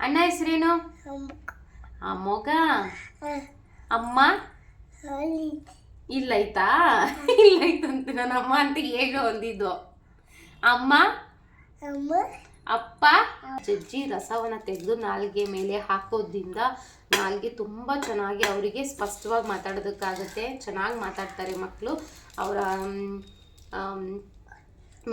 ಅಣ್ಣ ಹೆಸರೇನು? ಮೊಗ. ಅಮ್ಮ ಇಲ್ಲೈತಾ? ಇಲ್ಲೈತಂತೆ. ನನ್ನ ಅಮ್ಮ ಅಂತ ಹೇಗೆ ಹೊಂದಿದ್ದು. ಅಮ್ಮ ಅಪ್ಪ. ಜಜ್ಜಿ ರಸವನ್ನ ತೆಗೆದು ನಾಲ್ಗೆ ಮೇಲೆ ಹಾಕೋದ್ರಿಂದ ನಾಲ್ಗೆ ತುಂಬ ಚೆನ್ನಾಗಿ ಅವರಿಗೆ ಸ್ಪಷ್ಟವಾಗಿ ಮಾತಾಡೋದಕ್ಕಾಗುತ್ತೆ. ಚೆನ್ನಾಗಿ ಮಾತಾಡ್ತಾರೆ ಮಕ್ಕಳು. ಅವರ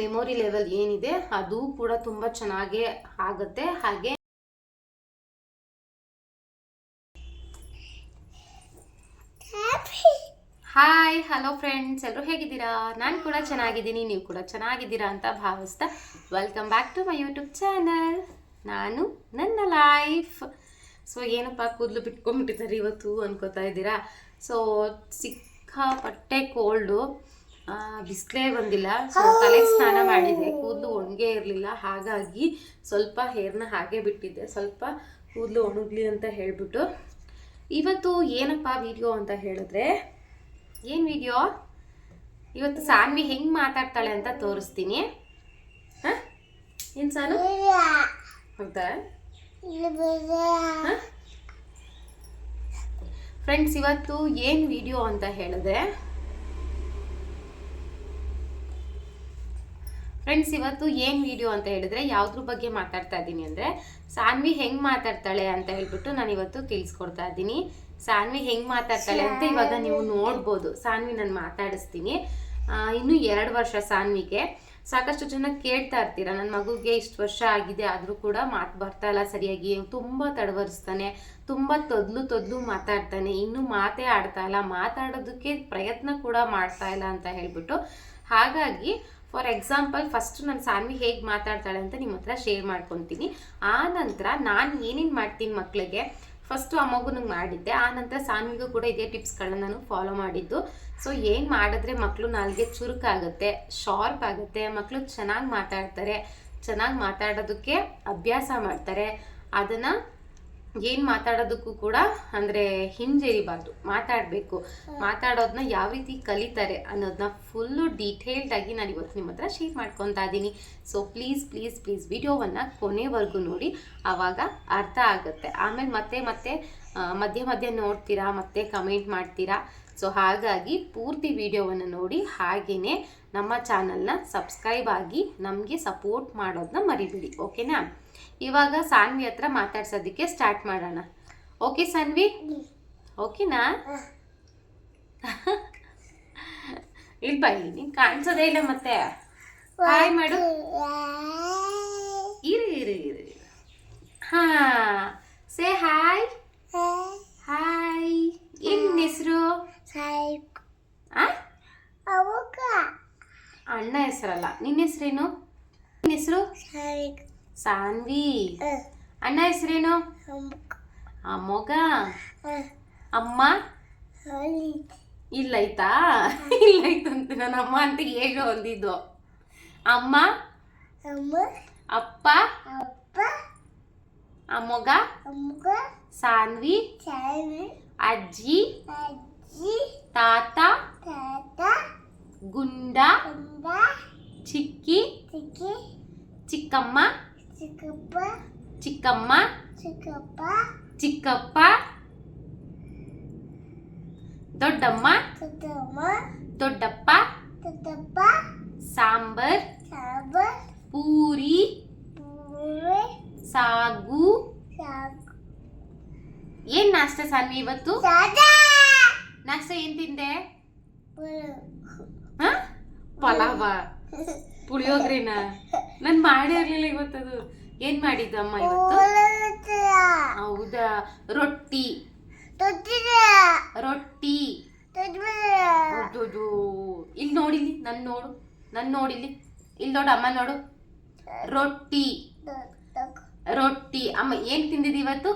ಮೆಮೊರಿ ಲೆವೆಲ್ ಏನಿದೆ ಅದು ಕೂಡ ತುಂಬ ಚೆನ್ನಾಗೇ ಆಗುತ್ತೆ. ಹಾಗೆ ಹಾಯ್, ಹಲೋ ಫ್ರೆಂಡ್ಸ್, ಎಲ್ಲರೂ ಹೇಗಿದ್ದೀರಾ? ನಾನು ಕೂಡ ಚೆನ್ನಾಗಿದ್ದೀನಿ, ನೀವು ಕೂಡ ಚೆನ್ನಾಗಿದ್ದೀರಾ ಅಂತ ಭಾವಿಸ್ತಾ welcome back to my YouTube channel. ನಾನು ನನ್ನ ಲೈಫ್. ಸೊ ಏನಪ್ಪ ಕೂದಲು ಬಿಟ್ಕೊಂಡ್ಬಿಟ್ಟಿದ್ದಾರೆ ಇವತ್ತು ಅನ್ಕೋತಾ ಇದ್ದೀರಾ? ಸೊ ಸಿಕ್ಕಾಪಟ್ಟೆ ಕೋಲ್ಡು, ಬಿಸಿಲೇ ಬಂದಿಲ್ಲ. ಸೊ ತಲೆಗೆ ಸ್ನಾನ ಮಾಡಿದೆ, ಕೂದಲು ಒಣಗೇ ಇರಲಿಲ್ಲ. ಹಾಗಾಗಿ ಸ್ವಲ್ಪ ಹೇರ್ನ ಹಾಗೆ ಬಿಟ್ಟಿದ್ದೆ, ಸ್ವಲ್ಪ ಕೂದಲು ಒಣಗಲಿ ಅಂತ ಹೇಳಿಬಿಟ್ಟು. ಇವತ್ತು ಏನಪ್ಪ ವಿಡಿಯೋ ಅಂತ ಹೇಳಿದ್ರೆ, ಏನು ವಿಡಿಯೋ? ಇವತ್ತು ಸಾನ್ವಿ ಹೆಂಗೆ ಮಾತಾಡ್ತಾಳೆ ಅಂತ ತೋರಿಸ್ತೀನಿ. ಹಾಂ, ಏನು ಸಾನು? ಹೌದಾ ಫ್ರೆಂಡ್ಸ್, ಇವತ್ತು ಏನು ವಿಡಿಯೋ ಅಂತ ಹೇಳಿದ್ರೆ ಯಾವುದ್ರ ಬಗ್ಗೆ ಮಾತಾಡ್ತಾ ಇದ್ದೀನಿ ಅಂದರೆ, ಸಾನ್ವಿ ಹೆಂಗೆ ಮಾತಾಡ್ತಾಳೆ ಅಂತ ಹೇಳ್ಬಿಟ್ಟು ನಾನು ಇವತ್ತು ತಿಳಿಸ್ಕೊಡ್ತಾ ಇದ್ದೀನಿ. ಸಾನ್ವಿ ಹೆಂಗೆ ಮಾತಾಡ್ತಾಳೆ ಅಂತ ಇವಾಗ ನೀವು ನೋಡ್ಬೋದು. ಸಾನ್ವಿ ನಾನು ಮಾತಾಡಿಸ್ತೀನಿ. ಇನ್ನೂ 2 ವರ್ಷ ಸಾನ್ವಿಗೆ. ಸಾಕಷ್ಟು ಜನ ಕೇಳ್ತಾ ಇರ್ತೀರ, ನನ್ನ ಮಗುಗೆ ಇಷ್ಟು ವರ್ಷ ಆಗಿದೆ ಆದರೂ ಕೂಡ ಮಾತು ಬರ್ತಾ ಇಲ್ಲ ಸರಿಯಾಗಿ, ತುಂಬ ತಡವರಿಸ್ತಾನೆ, ತುಂಬ ತೊದಲು ಮಾತಾಡ್ತಾನೆ, ಇನ್ನೂ ಮಾತೇ ಆಡ್ತಾ ಇಲ್ಲ, ಮಾತಾಡೋದಕ್ಕೆ ಪ್ರಯತ್ನ ಕೂಡ ಮಾಡ್ತಾ ಇಲ್ಲ ಅಂತ ಹೇಳ್ಬಿಟ್ಟು. ಹಾಗಾಗಿ ಫಾರ್ ಎಕ್ಸಾಂಪಲ್ ಫಸ್ಟ್ ನಾನು ಸಾನ್ವಿ ಹೇಗೆ ಮಾತಾಡ್ತಾಳೆ ಅಂತ ನಿಮ್ಮ ಹತ್ರ ಶೇರ್ ಮಾಡ್ಕೊತೀನಿ. ಆ ನಂತರ ನಾನು ಏನೇನು ಮಾಡ್ತೀನಿ ಮಕ್ಕಳಿಗೆ, ಫಸ್ಟು ಆ ಮಗುನಿಗೆ ಮಾಡಿದ್ದೆ, ಆ ನಂತರ ಸಾನ್ವಿಗೂ ಕೂಡ ಇದೇ ಟಿಪ್ಸ್ಗಳನ್ನ ನಾನು ಫಾಲೋ ಮಾಡಿದ್ದು. ಸೊ ಏನು ಮಾಡಿದ್ರೆ ಮಕ್ಕಳು ನಾಲ್ಗೆ ಚುರುಕಾಗುತ್ತೆ, ಶಾರ್ಪ್ ಆಗುತ್ತೆ, ಮಕ್ಕಳು ಚೆನ್ನಾಗಿ ಮಾತಾಡ್ತಾರೆ, ಚೆನ್ನಾಗಿ ಮಾತಾಡೋದಕ್ಕೆ ಅಭ್ಯಾಸ ಮಾಡ್ತಾರೆ. ಅದನ್ನು ಏನು ಮಾತಾಡೋದಕ್ಕೂ ಕೂಡ ಅಂದರೆ ಹಿಂಜರಿಬಾರ್ದು, ಮಾತಾಡಬೇಕು. ಮಾತಾಡೋದನ್ನ ಯಾವ ರೀತಿ ಕಲಿತಾರೆ ಅನ್ನೋದನ್ನ ಫುಲ್ಲು ಡೀಟೇಲ್ಡಾಗಿ ನಾನು ಇವತ್ತು ನಿಮ್ಮ ಹತ್ರ ಶೇರ್ ಮಾಡ್ಕೊತಾ ಇದ್ದೀನಿ. ಸೊ ಪ್ಲೀಸ್ ವಿಡಿಯೋವನ್ನು ಕೊನೆವರೆಗೂ ನೋಡಿ, ಆವಾಗ ಅರ್ಥ ಆಗುತ್ತೆ. ಆಮೇಲೆ ಮತ್ತೆ ಮಧ್ಯೆ ನೋಡ್ತೀರಾ, ಮತ್ತೆ ಕಮೆಂಟ್ ಮಾಡ್ತೀರಾ. ಸೊ ಹಾಗಾಗಿ ಪೂರ್ತಿ ವಿಡಿಯೋವನ್ನು ನೋಡಿ, ಹಾಗೆಯೇ ನಮ್ಮ ಚಾನಲ್ನ ಸಬ್ಸ್ಕ್ರೈಬ್ ಆಗಿ ನಮಗೆ ಸಪೋರ್ಟ್ ಮಾಡೋದನ್ನ ಮರಿಬೇಡಿ, ಓಕೆನಾ? ಇವಾಗ ಸಾನ್ವಿ ಹತ್ರ ಮಾತಾಡ್ಸೋದಕ್ಕೆ ಸ್ಟಾರ್ಟ್ ಮಾಡೋಣ. ಓಕೆ ಸಾನ್ವಿ, ಓಕೆನಾ? ಇಲ್ಲಿ ನೀನು ಕಾಣಿಸೋದೇ ಇಲ್ಲ, ಮತ್ತೆ ಹಾಯ್ ಮಾಡು. ಇರಿ ಹಾ, ಸೇ ಹಾಯ್. ಹಾಯ್. ಏನು ಹೆಸರು? ಅಣ್ಣ ಹೆಸರಲ್ಲ, ನಿನ್ನ ಹೆಸರೇನು? ನಿನ್ನ ಹೆಸರು ಸಾನ್ವಿ. ಅಣ್ಣ ಹೆಸರೇನು? ಮೊಗ. ಅಮ್ಮ ಇಲ್ಲೈತಾ? ಇಲ್ಲೈತಂತೆ. ನನ್ನ ಅಮ್ಮ ಅಂತ ಹೇಗೆ ಹೊಂದಿದ್ದು. ಅಮ್ಮ ಅಪ್ಪ ಮೊಗ ಸಾನ್ವಿ ಅಜ್ಜಿ ತಾತ ಗುಂಡ ಚಿಕ್ಕಿ ಚಿಕ್ಕಮ್ಮ ಚಿಕ್ಕಮ್ಮ ಚಿಕ್ಕಪ್ಪ ದೊಡ್ಡಮ್ಮ ದೊಡ್ಡಪ್ಪ ಸಾಂಬಾರ್ ಪೂರಿ ಸಾಗು. ಏನ್ ನಾಷ್ಟ ಸಾನ್ವಿ ಇವತ್ತು? ನಾಷ್ಟ ಏನ್ ತಿಂದೆ? ಪಲಾವ, ಪುಳಿಯೋಗ್ರೆನಾ? ನಾನು ಮಾಡೇ ಇರ್ಲಿಲ್ಲ ಇವತ್ತದು. ಏನ್ ಮಾಡಿದ್ದಮ್ಮ ಇವತ್ತು? ಹೌದಾ, ರೊಟ್ಟಿ. ಇಲ್ಲಿ ನೋಡಿಲಿ, ನನ್ ನೋಡಿಲಿ, ಇಲ್ಲಿ ನೋಡು, ಅಮ್ಮ ನೋಡು. ರೊಟ್ಟಿ. ಅಮ್ಮ ಏನ್ ತಿಂದಿದ್ದು ಇವತ್ತು?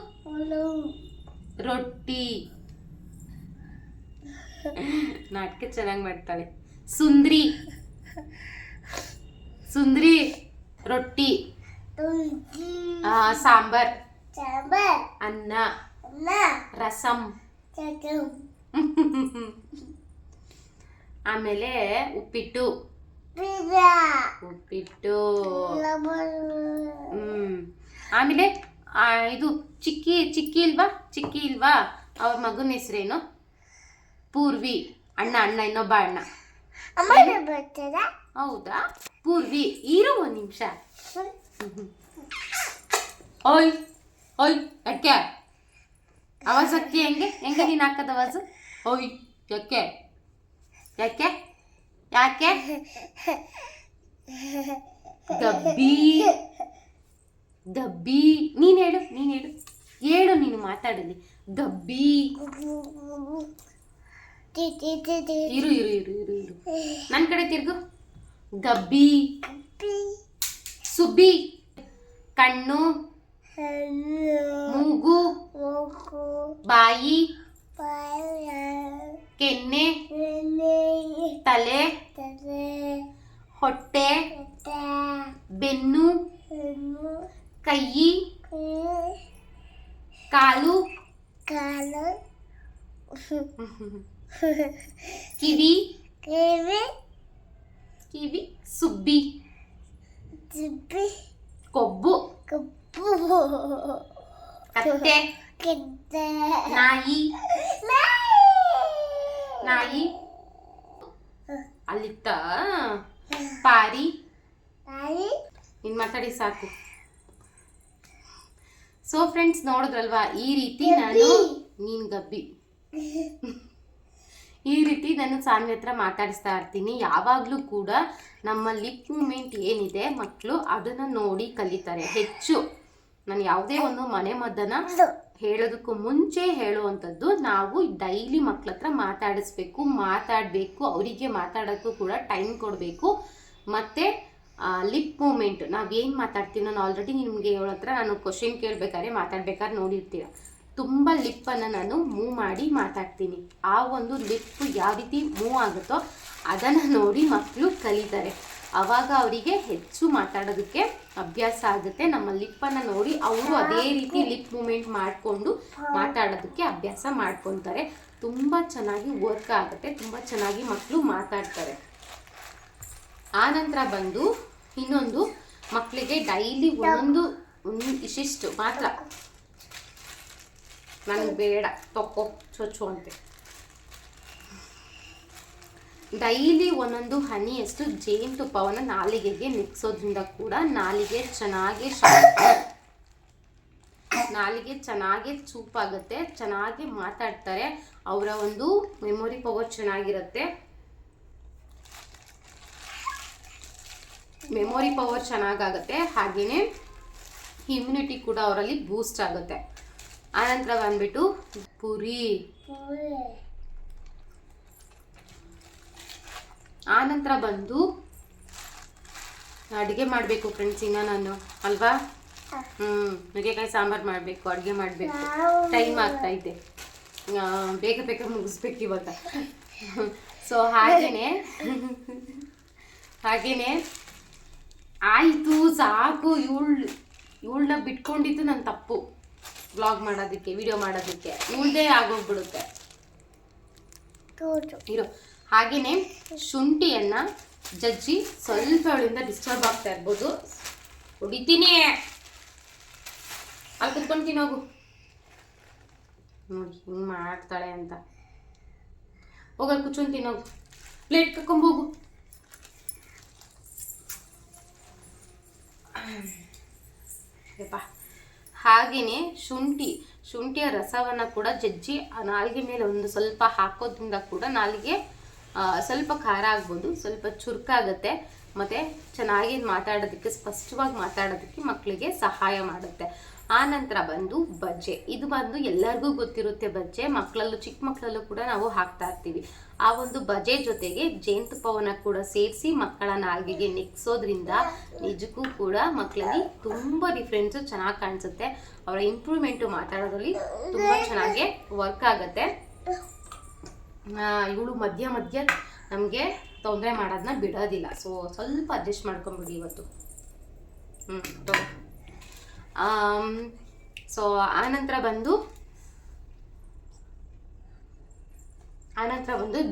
ರೊಟ್ಟಿ. ನಾಟಕ ಚೆನ್ನಾಗಿ ಮಾಡ್ತಾಳೆ. ಸುಂದ್ರಿ ರೊಟ್ಟಿ, ಸಾಂಬಾರ್, ಅನ್ನ, ರಸಂ, ಆಮೇಲೆ ಉಪ್ಪಿಟ್ಟು. ಆಮೇಲೆ ಇದು ಚಿಕ್ಕಿ ಇಲ್ವಾ ಅವ್ರ ಮಗನ ಹೆಸರೇನು? ಪೂರ್ವಿ. ಅಣ್ಣ ಇನ್ನೊಬ್ಬ ಅಣ್ಣ. ಹೌದಾ? ಪೂರ್ವಿ ಇರು ಒಂದು ನಿಮಿಷ. ಓಯ್ ಯಾಕೆ ಆವಾಜ್ ಹಾಕ್ತಿ? ಹೆಂಗೆ ನೀನು ಹಾಕದ ಆವಾಜು? ಓಯ್ ಯಾಕೆ ಗಬ್ಬಿ ನೀನು ಹೇಳು ನೀನು ಮಾತಾಡಲಿ. ಗಬ್ಬಿ. ಇರು ನನ್ನ ಕಡೆ ತಿರ್ಗು. ಗಬ್ಬಿ. ಸುಬ್ಬಿ. ಕಣ್ಣು, ಮೂಗು, ಬಾಯಿ, ಕೆನ್ನೆ, ತಲೆ, ಹೊಟ್ಟೆ, ಬೆನ್ನು, ಕೈ, ಕಾಲು, ಕಿವಿ, ಸುಬ್ಬಿ, ಕೊಬ್ಬು, ಕತ್ತೆ, ನಾಯಿ, ಅಲ್ಲಿತ್ತ ಪಾರಿ. ಇನ್ ಮಾತಾಡಿ ಸಾಕು. ಸೊ ಫ್ರೆಂಡ್ಸ್, ನೋಡಿದ್ರಲ್ವಾ, ಈ ರೀತಿ ನೀನ್ ಗಬ್ಬಿ ಈ ರೀತಿ ನಾನು ಸಾನ್ವಿ ಹತ್ರ ಮಾತಾಡಿಸ್ತಾ ಇರ್ತೀನಿ. ಯಾವಾಗಲೂ ಕೂಡ ನಮ್ಮ ಲಿಪ್ ಮೂಮೆಂಟ್ ಏನಿದೆ ಮಕ್ಕಳು ಅದನ್ನು ನೋಡಿ ಕಲಿತಾರೆ ಹೆಚ್ಚು. ನಾನು ಯಾವುದೇ ಒಂದು ಮನೆ ಮದ್ದನ್ನು ಹೇಳೋದಕ್ಕೂ ಮುಂಚೆ ಹೇಳುವಂಥದ್ದು, ನಾವು ಡೈಲಿ ಮಕ್ಳ ಹತ್ರ ಮಾತಾಡಬೇಕು. ಅವರಿಗೆ ಮಾತಾಡೋಕ್ಕೂ ಕೂಡ ಟೈಮ್ ಕೊಡಬೇಕು. ಮತ್ತು ಲಿಪ್ ಮೂಮೆಂಟ್ ನಾವೇನು ಮಾತಾಡ್ತೀವಿ, ನಾನು ಆಲ್ರೆಡಿ ನಿಮಗೆ ಹತ್ರ ನಾನು ಕ್ವಶನ್ ಮಾತಾಡ್ಬೇಕಾದ್ರೆ ನೋಡಿರ್ತೀರ, ತುಂಬ ಲಿಪ್ಪನ್ನು ನಾನು ಮೂವ್ ಮಾಡಿ ಮಾತಾಡ್ತೀನಿ. ಆ ಒಂದು ಲಿಪ್ ಯಾವ ರೀತಿ ಮೂವ್ ಆಗುತ್ತೋ ಅದನ್ನು ನೋಡಿ ಮಕ್ಕಳು ಕಲಿತಾರೆ. ಆವಾಗ ಅವರಿಗೆ ಹೆಚ್ಚು ಮಾತಾಡೋದಕ್ಕೆ ಅಭ್ಯಾಸ ಆಗುತ್ತೆ. ನಮ್ಮ ಲಿಪ್ಪನ್ನು ನೋಡಿ ಅವರು ಅದೇ ರೀತಿ ಲಿಪ್ ಮೂಮೆಂಟ್ ಮಾಡಿಕೊಂಡು ಮಾತಾಡೋದಕ್ಕೆ ಅಭ್ಯಾಸ ಮಾಡ್ಕೊತಾರೆ. ತುಂಬ ಚೆನ್ನಾಗಿ ವರ್ಕ್ ಆಗುತ್ತೆ, ತುಂಬ ಚೆನ್ನಾಗಿ ಮಕ್ಕಳು ಮಾತಾಡ್ತಾರೆ. ಆನಂತರ ಬಂದು ಇನ್ನೊಂದು, ಮಕ್ಕಳಿಗೆ ಡೈಲಿ ಒಂದೊಂದು ಇಷ್ಟಿಷ್ಟು ಮಾತ್ರ, ನನಗೆ ಬೇಡ ತೊಕ್ಕೋ ಚೊಚ್ಚು ಅಂತೆ, ಡೈಲಿ ಒಂದೊಂದು ಹನಿಯಷ್ಟು ಜೇನುತುಪ್ಪವನ್ನು ನಾಲಿಗೆಗೆ ನೆಕ್ಸೋದ್ರಿಂದ ಕೂಡ ನಾಲಿಗೆ ಚೆನ್ನಾಗಿ ಚೂಪಾಗುತ್ತೆ, ಚೆನ್ನಾಗಿ ಮಾತಾಡ್ತಾರೆ. ಅವರ ಒಂದು ಮೆಮೊರಿ ಪವರ್ ಚೆನ್ನಾಗಾಗುತ್ತೆ. ಹಾಗೆಯೇ ಇಮ್ಯುನಿಟಿ ಕೂಡ ಅವರಲ್ಲಿ ಬೂಸ್ಟ್ ಆಗುತ್ತೆ. ಆನಂತರ ಬಂದ್ಬಿಟ್ಟು ಪುರಿ. ಆನಂತರ ಬಂದು ಅಡುಗೆ ಮಾಡಬೇಕು ಫ್ರೆಂಡ್ಸ್. ಇನ್ನು ನಾನು ಅಲ್ವಾ ನುಗ್ಗೆಕಾಯಿ ಸಾಂಬಾರು ಮಾಡಬೇಕು, ಅಡುಗೆ ಮಾಡಬೇಕು. ಟೈಮ್ ಆಗ್ತಾ ಇದೆ, ಬೇಗ ಮುಗಿಸ್ಬೇಕು ಇವಾಗ. ಸೊ ಹಾಗೇನೆ ಆಯಿತು ಸಾಕು, ಇವಳನ್ನ ಬಿಟ್ಕೊಂಡಿದ್ದು ನನ್ನ ತಪ್ಪು. ವ್ಲಾಗ್ ಮಾಡೋದಕ್ಕೆ, ವಿಡಿಯೋ ಮಾಡೋದಕ್ಕೆ ಇವಳದೇ ಆಗೋಗ್ಬಿಡುತ್ತೆ ಇರೋ. ಹಾಗೆಯೇ ಶುಂಠಿಯನ್ನು ಜಜ್ಜಿ ಸ್ವಲ್ಪ ಅವಳಿಂದ ಡಿಸ್ಟರ್ಬ್ ಆಗ್ತಾ ಇರ್ಬೋದು, ಹೊಡಿತೀನಿ. ಅಲ್ಲಿ ಕುತ್ಕೊಂತೀನಿ ಹೋಗು, ನೋಡಿ ಹಿಂಗೆ ಮಾಡ್ತಾಳೆ ಅಂತ. ಹೋಗಲ್ಲಿ ಕುಚ್ಕೊಂತೀನಿ ಹೋಗು, ಪ್ಲೇಟ್ ಕಕ್ಕೊಂಬೋಗು. ಹಾಗೆಯೇ ಶುಂಠಿಯ ರಸವನ್ನು ಕೂಡ ಜಜ್ಜಿ ನಾಲಿಗೆ ಮೇಲೆ ಒಂದು ಸ್ವಲ್ಪ ಹಾಕೋದ್ರಿಂದ ಕೂಡ ನಾಲಿಗೆ ಸ್ವಲ್ಪ ಖಾರ ಆಗ್ಬೋದು, ಸ್ವಲ್ಪ ಚುರುಕಾಗುತ್ತೆ. ಮತ್ತು ಚೆನ್ನಾಗಿ ಮಾತಾಡೋದಕ್ಕೆ, ಸ್ಪಷ್ಟವಾಗಿ ಮಾತಾಡೋದಕ್ಕೆ ಮಕ್ಕಳಿಗೆ ಸಹಾಯ ಮಾಡುತ್ತೆ. ಆನಂತರ ಬಂದು ಬಜ್ಜೆ. ಇದು ಬಂದು ಎಲ್ಲರಿಗೂ ಗೊತ್ತಿರುತ್ತೆ ಬಜ್ಜೆ. ಚಿಕ್ಕ ಮಕ್ಕಳಲ್ಲೂ ಕೂಡ ನಾವು ಹಾಕ್ತಾ ಇರ್ತೀವಿ. ಆ ಒಂದು ಬಜ್ಜೆ ಜೊತೆಗೆ ಜೇನುತುಪ್ಪವನ್ನು ಕೂಡ ಸೇರಿಸಿ ಮಕ್ಕಳ ನಾಲಿಗೆಗೆ ನೆಕ್ಸೋದ್ರಿಂದ ನಿಜಕ್ಕೂ ಕೂಡ ಮಕ್ಕಳಲ್ಲಿ ತುಂಬ ಡಿಫ್ರೆನ್ಸು ಚೆನ್ನಾಗಿ ಕಾಣಿಸುತ್ತೆ. ಅವರ ಇಂಪ್ರೂವ್ಮೆಂಟು ಮಾತಾಡೋದ್ರಲ್ಲಿ ತುಂಬ ಚೆನ್ನಾಗಿ ವರ್ಕ್ ಆಗುತ್ತೆ. ಇವಳು ಮಧ್ಯ ನಮಗೆ ತೊಂದರೆ ಮಾಡೋದನ್ನ ಬಿಡೋದಿಲ್ಲ. ಸೊ ಸ್ವಲ್ಪ ಅಡ್ಜಸ್ಟ್ ಮಾಡ್ಕೊಂಬಿಡಿ ಇವತ್ತು. ಸೊ ಆನಂತರ ಬಂದು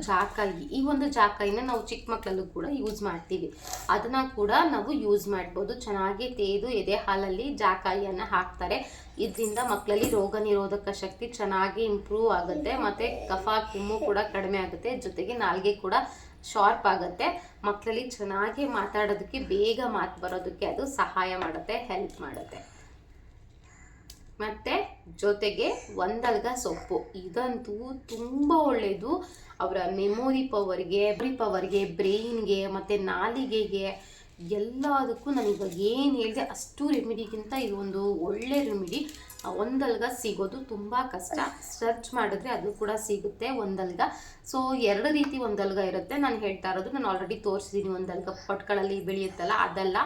ಜಾಕಾಯಿ. ಈ ಒಂದು ಜಾಕಾಯಿನ ನಾವು ಚಿಕ್ಕ ಮಕ್ಕಳಲ್ಲೂ ಕೂಡ ಯೂಸ್ ಮಾಡ್ತೀವಿ. ಅದನ್ನು ಕೂಡ ನಾವು ಯೂಸ್ ಮಾಡ್ಬೋದು. ಚೆನ್ನಾಗಿ ತೇದು ಎದೆ ಹಾಲಲ್ಲಿ ಜಾಕಾಯಿಯನ್ನು ಹಾಕ್ತಾರೆ. ಇದರಿಂದ ಮಕ್ಕಳಲ್ಲಿ ರೋಗ ನಿರೋಧಕ ಶಕ್ತಿ ಚೆನ್ನಾಗಿ ಇಂಪ್ರೂವ್ ಆಗುತ್ತೆ, ಮತ್ತು ಕಫ ಕೆಮ್ಮು ಕೂಡ ಕಡಿಮೆ ಆಗುತ್ತೆ, ಜೊತೆಗೆ ನಾಲಿಗೆ ಕೂಡ ಶಾರ್ಪ್ ಆಗುತ್ತೆ. ಮಕ್ಕಳಲ್ಲಿ ಚೆನ್ನಾಗಿ ಮಾತಾಡೋದಕ್ಕೆ, ಬೇಗ ಮಾತು ಬರೋದಕ್ಕೆ ಅದು ಸಹಾಯ ಮಾಡುತ್ತೆ, ಹೆಲ್ಪ್ ಮಾಡುತ್ತೆ. ಮತ್ತು ಜೊತೆಗೆ ಒಂದಲ್ಗ ಸೊಪ್ಪು ಇದಂತೂ ತುಂಬ ಒಳ್ಳೆಯದು ಅವರ ಮೆಮೊರಿ ಪವರ್ಗೆ, ಬ್ರೈನ್ಗೆ ಮತ್ತು ನಾಲಿಗೆಗೆ ಎಲ್ಲದಕ್ಕೂ ನಾನು ಇವಾಗ ಏನು ಹೇಳಿದೆ ಅಷ್ಟು ರೆಮಿಡಿಗಿಂತ ಇದು ಒಂದು ಒಳ್ಳೆ ರೆಮಿಡಿ. ಒಂದಲ್ಗ ಸಿಗೋದು ತುಂಬ ಕಷ್ಟ, ಸರ್ಚ್ ಮಾಡಿದ್ರೆ ಅದು ಕೂಡ ಸಿಗುತ್ತೆ ಒಂದಲ್ಗ. ಸೊ 2 ರೀತಿ ಒಂದಲ್ಗ ಇರುತ್ತೆ. ನಾನು ಹೇಳ್ತಾ ಇರೋದು ನಾನು ಆಲ್ರೆಡಿ ತೋರಿಸಿದ್ದೀನಿ, ಒಂದಲ್ಗ ಪೊಟ್ಗಳಲ್ಲಿ ಬೆಳೆಯುತ್ತಲ್ಲ ಅದಲ್ಲ.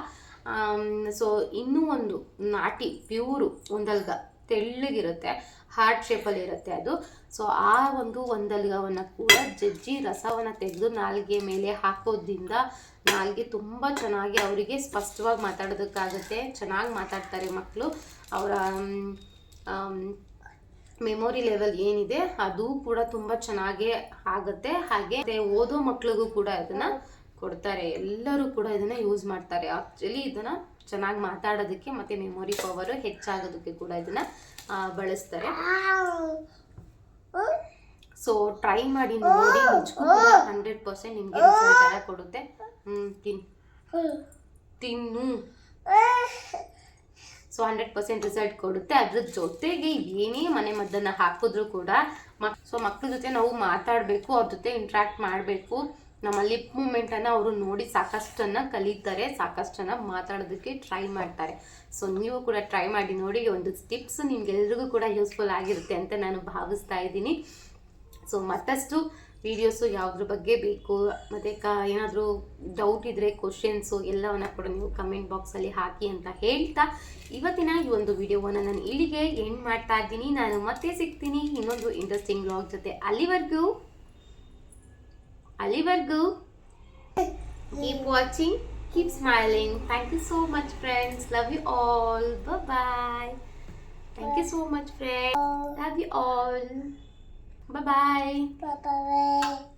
ಸೊ ಇನ್ನೂ ಒಂದು ನಾಟಿ ಪ್ಯೂರು ಒಂದಲ್ಗ ತೆಳ್ಳಗಿರುತ್ತೆ, ಹಾರ್ಟ್ ಶೇಪಲ್ಲಿ ಇರುತ್ತೆ ಅದು. ಸೊ ಆ ಒಂದಲ್ಗವನ್ನು ಕೂಡ ಜಜ್ಜಿ ರಸವನ್ನು ತೆಗೆದು ನಾಲಿಗೆ ಮೇಲೆ ಹಾಕೋದ್ರಿಂದ ನಾಲಿಗೆ ತುಂಬ ಚೆನ್ನಾಗಿ ಅವರಿಗೆ ಸ್ಪಷ್ಟವಾಗಿ ಮಾತಾಡೋದಕ್ಕಾಗುತ್ತೆ. ಚೆನ್ನಾಗಿ ಮಾತಾಡ್ತಾರೆ ಮಕ್ಕಳು. ಅವರ ಮೆಮೊರಿ ಲೆವೆಲ್ ಏನಿದೆ ಅದು ಕೂಡ ತುಂಬ ಚೆನ್ನಾಗೇ ಆಗುತ್ತೆ. ಹಾಗೆ ಓದೋ ಮಕ್ಳಿಗೂ ಕೂಡ ಇದನ್ನು ಕೊಡ್ತಾರೆ, ಎಲ್ಲರೂ ಕೂಡ ಇದನ್ನು ಯೂಸ್ ಮಾಡ್ತಾರೆ. ಆ್ಯಕ್ಚುಲಿ ಇದನ್ನು ಚೆನ್ನಾಗಿ ಮಾತಾಡೋದಕ್ಕೆ ಮತ್ತು ಮೆಮೊರಿ ಪವರು ಹೆಚ್ಚಾಗೋದಕ್ಕೆ ಕೂಡ ಇದನ್ನು ಬಳಸ್ತಾರೆ. ಸೊ ಟ್ರೈ ಮಾಡಿ ನೋಡಿ, ನಿಜಕ್ಕೂ 100% ನಿಮಗೆ ರಿಸಲ್ಟ್ ಕೊಡುತ್ತೆ. ತಿನ್ನು ಸೊ 100% ರಿಸಲ್ಟ್ ಕೊಡುತ್ತೆ. ಅದ್ರ ಜೊತೆಗೆ ಏನೇ ಮನೆ ಮದ್ದನ್ನು ಹಾಕಿದ್ರು ಕೂಡ ಮಕ್ಕಳ ಜೊತೆ ನಾವು ಮಾತಾಡಬೇಕು, ಅವ್ರ ಜೊತೆ ಇಂಟ್ರ್ಯಾಕ್ಟ್ ಮಾಡಬೇಕು. ನಮ್ಮ ಲಿಪ್ ಮೂಮೆಂಟನ್ನು ಅವರು ನೋಡಿ ಸಾಕಷ್ಟನ್ನು ಕಲಿತಾರೆ, ಸಾಕಷ್ಟನ್ನು ಮಾತಾಡೋದಕ್ಕೆ ಟ್ರೈ ಮಾಡ್ತಾರೆ. ಸೊ ನೀವು ಕೂಡ ಟ್ರೈ ಮಾಡಿ ನೋಡಿ. ಒಂದು ಟಿಪ್ಸ್ ನಿಮ್ಗೆಲ್ರಿಗೂ ಕೂಡ ಯೂಸ್ಫುಲ್ ಆಗಿರುತ್ತೆ ಅಂತ ನಾನು ಭಾವಿಸ್ತಾ ಇದ್ದೀನಿ. ಸೊ ಮತ್ತಷ್ಟು ವೀಡಿಯೋಸು ಯಾವುದ್ರ ಬಗ್ಗೆ ಬೇಕು ಮತ್ತು ಏನಾದರೂ ಡೌಟ್ ಇದ್ದರೆ ಕ್ವಶನ್ಸು ಎಲ್ಲವನ್ನ ಕೂಡ ನೀವು ಕಮೆಂಟ್ ಬಾಕ್ಸಲ್ಲಿ ಹಾಕಿ ಅಂತ ಹೇಳ್ತಾ ಇವತ್ತಿನ ಈ ಒಂದು ವಿಡಿಯೋವನ್ನು ನಾನು ಇಲ್ಲಿಗೆ ಎಂಡ್ ಮಾಡ್ತಾ ಇದ್ದೀನಿ. ನಾನು ಮತ್ತೆ ಸಿಗ್ತೀನಿ ಇನ್ನೊಂದು ಇಂಟ್ರೆಸ್ಟಿಂಗ್ ವ್ಲಾಗ್ ಜೊತೆ. ಅಲ್ಲಿವರೆಗೂ keep watching, keep smiling. Thank you so much friends, love you all, bye bye. Thank you so much friends, love you all, bye bye.